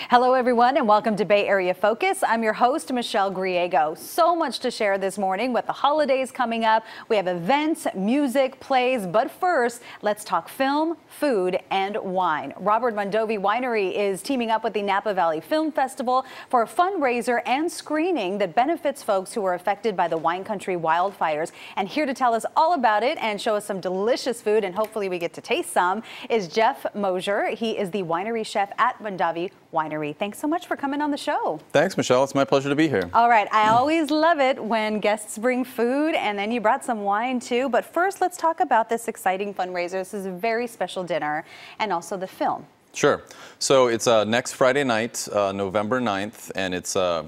Hello, everyone, and welcome to Bay Area Focus. I'm your host, Michelle Griego. So much to share this morning with the holidays coming up. We have events, music, plays, but first, let's talk film, food, and wine. Robert Mondavi Winery is teaming up with the Napa Valley Film Festival for a fundraiser and screening that benefits folks who were affected by the wine country wildfires. And here to tell us all about it and show us some delicious food, and hopefully we get to taste some, is Jeff Mosher. He is the winery chef at Mondavi Winery. Thanks so much for coming on the show. Thanks, Michelle. It's my pleasure to be here. All right. I always love it when guests bring food, and then you brought some wine too. But first, let's talk about this exciting fundraiser. This is a very special dinner, and also the film. Sure. So it's next Friday night, November 9th, and it's a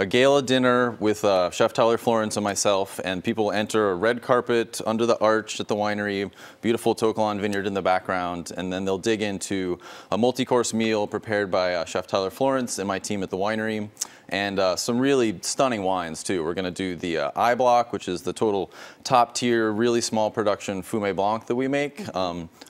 gala dinner with Chef Tyler Florence and myself, and people enter a red carpet under the arch at the winery, beautiful To Kalon vineyard in the background, and then they'll dig into a multi-course meal prepared by Chef Tyler Florence and my team at the winery, and some really stunning wines too. We're going to do the I Block, which is the total top tier, really small production Fumé Blanc that we make,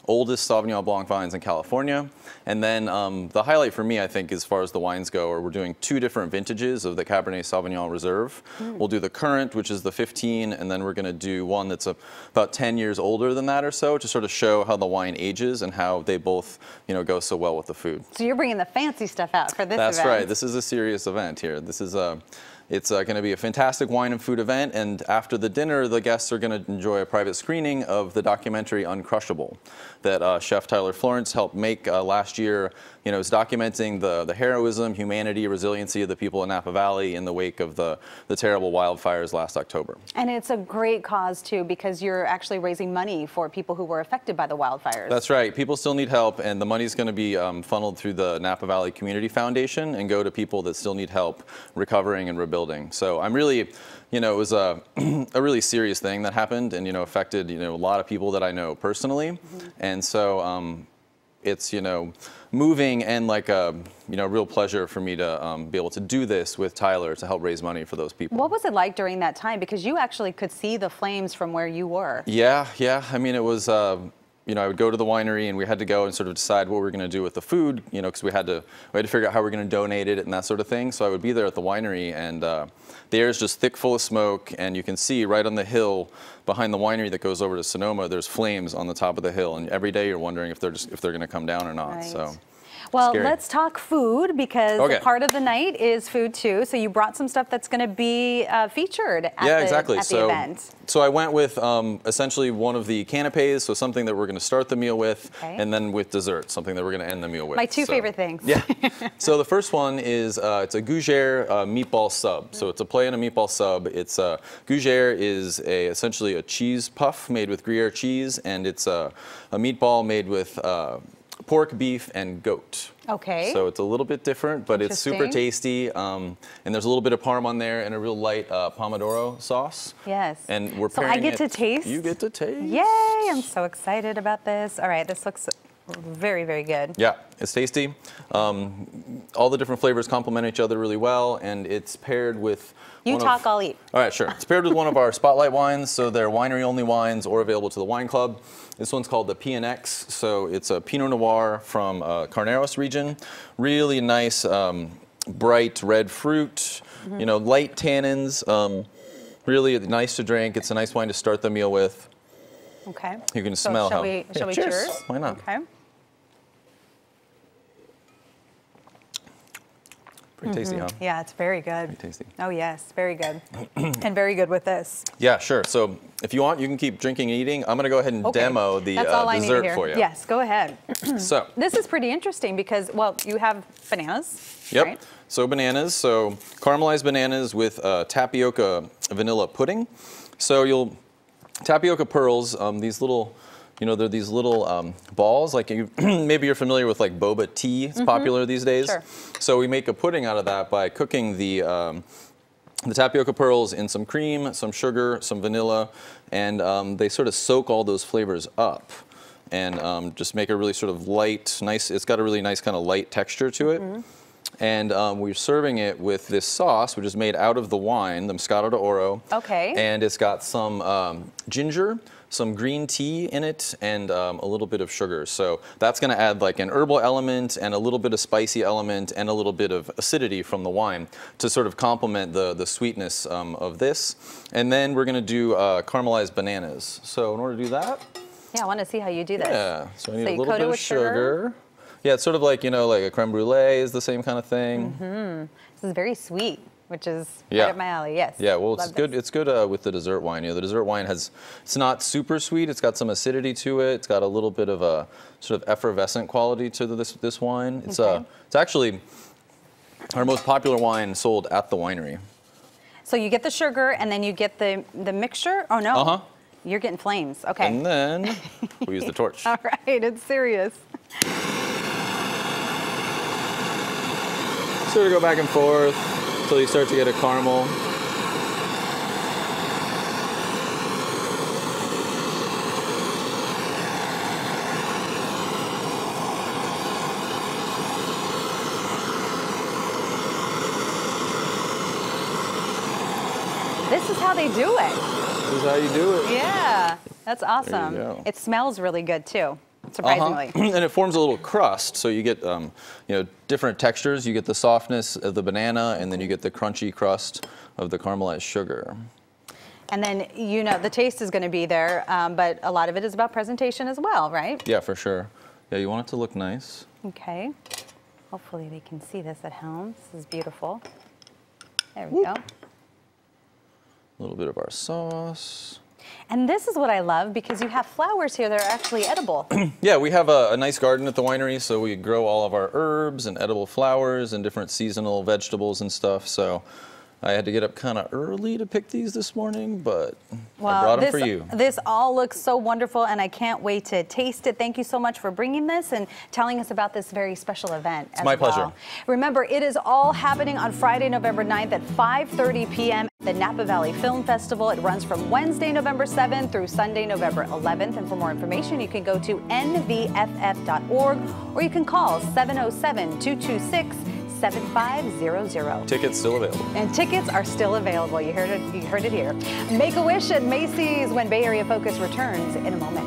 oldest Sauvignon Blanc vines in California. And then the highlight for me, I think, as far as the wines go, are we're doing two different vintages of the Cabernet Sauvignon Reserve. We'll do the current, which is the 15, and then we're going to do one that's about 10 years older than that or so, to sort of show how the wine ages and how they both, go so well with the food. So you're bringing the fancy stuff out for this event. That's right. This is a serious event here. This is it's going to be a fantastic wine and food event, and after the dinner, the guests are going to enjoy a private screening of the documentary Uncrushable that Chef Tyler Florence helped make last year. It's documenting the heroism, humanity, resiliency of the people in Napa Valley in the wake of the terrible wildfires last October. And it's a great cause, too, because you're actually raising money for people who were affected by the wildfires. That's right. People still need help, and the money's going to be funneled through the Napa Valley Community Foundation and go to people that still need help recovering and rebuilding. So I'm really, it was a really serious thing that happened and, affected, a lot of people that I know personally. And so it's, moving and like a, real pleasure for me to be able to do this with Tyler to help raise money for those people. What was it like during that time? Because you actually could see the flames from where you were. Yeah. I mean, it was, I would go to the winery and we had to go and sort of decide what we were going to do with the food, because we had to figure out how we were going to donate it and that sort of thing. So I would be there at the winery, and the air is just thick full of smoke, and you can see right on the hill behind the winery that goes over to Sonoma, there's flames on the top of the hill, and every day you're wondering if they're going to come down or not. Right. So. Well, Scary. let's talk food, because part of the night is food too. So you brought some stuff that's going to be featured at the event. So I went with essentially one of the canapes, so something that we're going to start the meal with, and then with dessert, something that we're going to end the meal with. My two favorite things. Yeah. So the first one is it's a gougere meatball sub. So it's a play on a meatball sub. It's gougere is essentially a cheese puff made with Gruyere cheese, and it's a meatball made with pork, beef, and goat. Okay. So it's a little bit different, but it's super tasty. And there's a little bit of parm on there and a real light pomodoro sauce. Yes. And we're so pairing I get to taste. You get to taste. Yay! I'm so excited about this. All right, this looks very, very good. Yeah, it's tasty. All the different flavors complement each other really well, and it's paired with I'll eat. All right, sure. It's paired with one of our spotlight wines, so they're winery-only wines or available to the wine club. This one's called the KPIX, so it's a Pinot Noir from Carneros region. Really nice, bright red fruit, light tannins, really nice to drink. It's a nice wine to start the meal with. Okay. You can smell how... Shall we cheers? Why not? Okay. Pretty tasty, huh? Yeah, it's very good. Pretty tasty. Oh, yes, very good. And very good with this. Yeah, sure. So if you want, you can keep drinking and eating. I'm going to go ahead and demo the dessert for you. Yes, go ahead. So this is pretty interesting because, well, you have bananas. Yep. Right? So bananas. So caramelized bananas with tapioca vanilla pudding. So tapioca pearls, these little... they're these little balls, like maybe you're familiar with like boba tea. It's popular these days. Sure. So we make a pudding out of that by cooking the tapioca pearls in some cream, some sugar, some vanilla, and they sort of soak all those flavors up and just make a really sort of light, nice, it's got a really nice kind of light texture to it. And we're serving it with this sauce, which is made out of the wine, the Moscato d'Oro. Okay. And it's got some ginger, some green tea in it and a little bit of sugar. So that's going to add like an herbal element and a little bit of spicy element and a little bit of acidity from the wine to sort of complement the sweetness of this. And then we're going to do caramelized bananas. So in order to do that, yeah, I want to see how you do this. yeah, so I need a you little coat bit it of with sugar. Yeah, it's sort of like, you know, like a creme brulee is the same kind of thing. This is very sweet, which is Yeah. right up my alley. Yes. Yeah, well, it's Love good. this. It's good with the dessert wine. You know, the dessert wine it's not super sweet. It's got some acidity to it. It's got a little bit of a sort of effervescent quality to this wine. It's Okay. it's actually our most popular wine sold at the winery. So you get the sugar and then you get the mixture. Oh no. Uh-huh. You're getting flames. Okay. And then we use the torch. All right, it's serious. Sort of go back and forth until you start to get a caramel. This is how they do it. This is how you do it. Yeah, that's awesome. go. It smells really good too, surprisingly. And it forms a little crust, so you get you know, different textures. You get the softness of the banana, and then you get the crunchy crust of the caramelized sugar. And then, you know, the taste is going to be there, but a lot of it is about presentation as well, right? Yeah, for sure. Yeah, you want it to look nice. Okay. Hopefully they can see this at home. This is beautiful. There we go. A little bit of our sauce. And this is what I love because you have flowers here that are actually edible. Yeah, we have a nice garden at the winery, so we grow all of our herbs and edible flowers and different seasonal vegetables and stuff. So I had to get up kind of early to pick these this morning, but I brought them for you. This all looks so wonderful, and I can't wait to taste it. Thank you so much for bringing this and telling us about this very special event. It's my pleasure. Remember, it is all happening on Friday, November 9th at 5:30 p.m. at the Napa Valley Film Festival. It runs from Wednesday, November 7th through Sunday, November 11th. And for more information, you can go to nvff.org or you can call 707-226-7500. Tickets still available. And tickets are still available. You heard it here. Make a wish at Macy's when Bay Area Focus returns in a moment.